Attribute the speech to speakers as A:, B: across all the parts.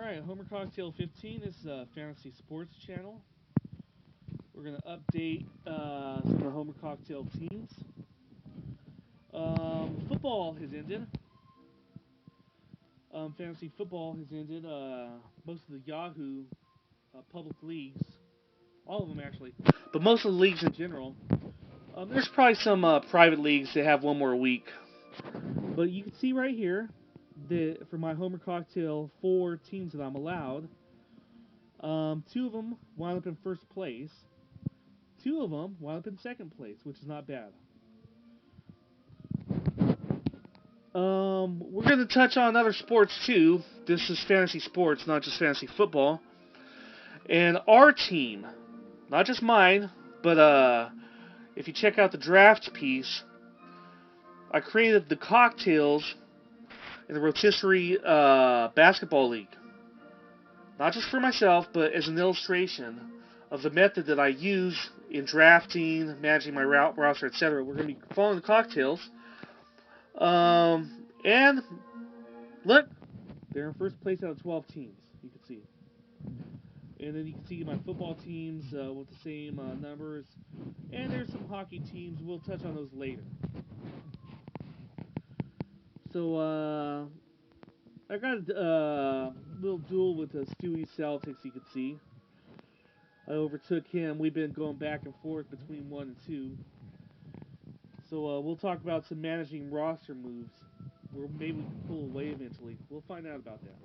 A: Alright, Homer Cocktail 15. This is a fantasy sports channel. We're going to update some of the Homer Cocktail teams. Football has ended. Fantasy football has ended. Most of the Yahoo public leagues, all of them actually, but most of the leagues in general. There's probably some private leagues that have one more week. But you can see right here that for my Homer Cocktail 4 teams that I'm allowed, 2 of them wound up in first place. 2 of them wound up in second place, which is not bad. We're going to touch on other sports too. This is fantasy sports, not just fantasy football. And our team, not just mine, but if you check out the draft piece, I created the cocktails in the Rotisserie Basketball League. Not just for myself, but as an illustration of the method that I use in drafting, managing my roster, etc. We're going to be following the cocktails. And look, they're in first place out of 12 teams, you can see. And then you can see my football teams with the same numbers. And there's some hockey teams. We'll touch on those later. So, I got a little duel with Stewie Celtics, you can see. I overtook him. We've been going back and forth between 1 and 2. So, we'll talk about some managing roster moves. Or maybe we can pull away eventually. We'll find out about that.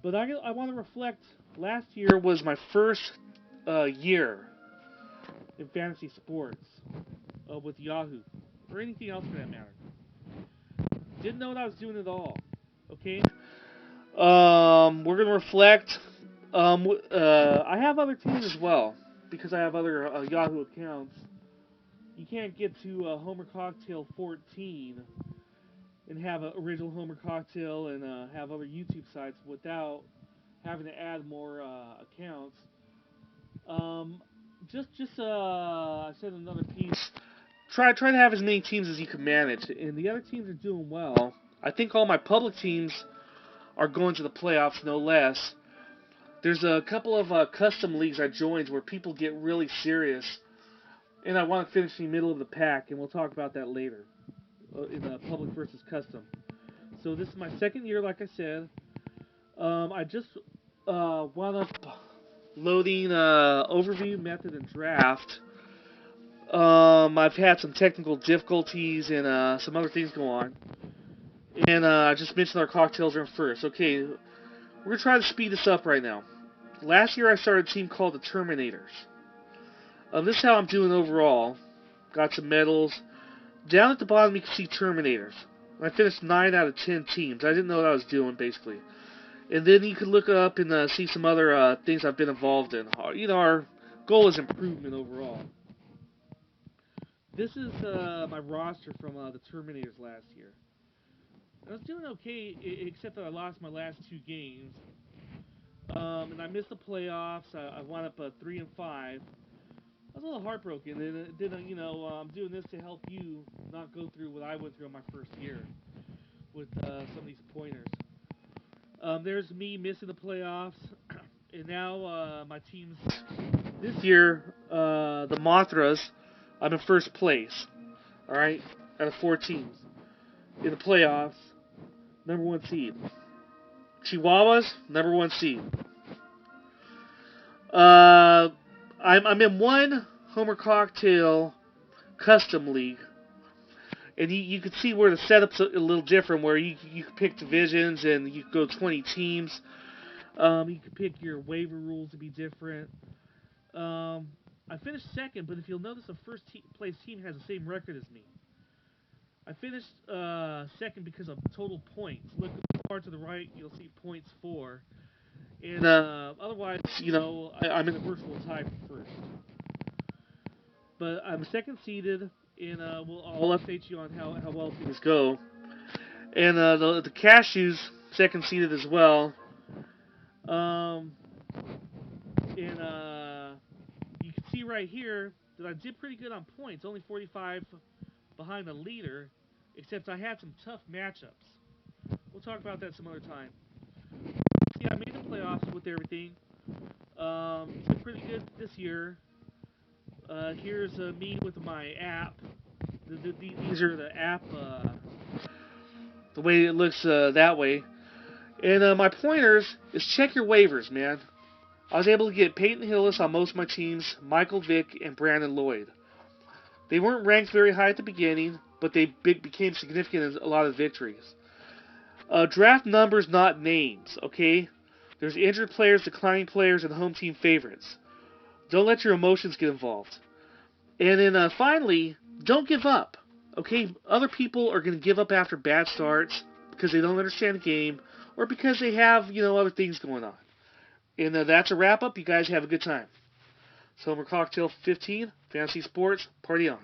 A: But I want to reflect. Last year was my first year in fantasy sports with Yahoo. Or anything else for that matter. Didn't know what I was doing at all. Okay? We're going to reflect. I have other teams as well. Because I have other Yahoo accounts. You can't get to Homer Cocktail 14 and have an original Homer Cocktail and have other YouTube sites without having to add more accounts. I said another piece. Try to have as many teams as you can manage, and the other teams are doing well. I think all my public teams are going to the playoffs, no less. There's a couple of custom leagues I joined where people get really serious, and I want to finish in the middle of the pack, and we'll talk about that later. In public versus custom. So this is my second year, like I said. I just wound up loading overview, method, and draft. I've had some technical difficulties and some other things go on. And I just mentioned our cocktails are in first. Okay, we're going to try to speed this up right now. Last year I started a team called the Terminators. This is how I'm doing overall. Got some medals. Down at the bottom, you can see Terminators. I finished 9 out of 10 teams. I didn't know what I was doing, basically. And then you can look up and see some other things I've been involved in. You know, our goal is improvement overall. This is my roster from the Terminators last year. I was doing okay, except that I lost my last 2 games. And I missed the playoffs. I wound up 3 and 5. I was a little heartbroken, and then you know, I'm doing this to help you not go through what I went through in my first year with some of these pointers. There's me missing the playoffs, and now my teams this year, the Mothras, I'm in first place. All right, out of 4 teams in the playoffs, number 1 seed. Chihuahuas, number 1 seed. I'm in one Homer Cocktail custom league, and you can see where the setup's a little different, where you can pick divisions and you can go 20 teams. You can pick your waiver rules to be different. I finished second, but if you'll notice, the first place team has the same record as me. I finished second because of total points. Look far to the right, you'll see points for. And otherwise, you know, I'm in a virtual tie for first. But I'm second seeded, and I'll update you on how well things go. And the Cashews, second seeded as well. And you can see right here that I did pretty good on points, only 45 behind the leader, except I had some tough matchups. We'll talk about that some other time. I made the playoffs with everything. Did pretty good this year. Here's me with my app. These are the app, the way it looks that way. And my pointers is check your waivers, man. I was able to get Peyton Hillis on most of my teams, Michael Vick, and Brandon Lloyd. They weren't ranked very high at the beginning, but they became significant in a lot of victories. Draft numbers, not names, okay? There's injured players, declining players, and home team favorites. Don't let your emotions get involved. And then finally, don't give up, okay? Other people are going to give up after bad starts because they don't understand the game or because they have, other things going on. And that's a wrap-up. You guys have a good time. Summer Cocktail 15, Fantasy Sports, party on.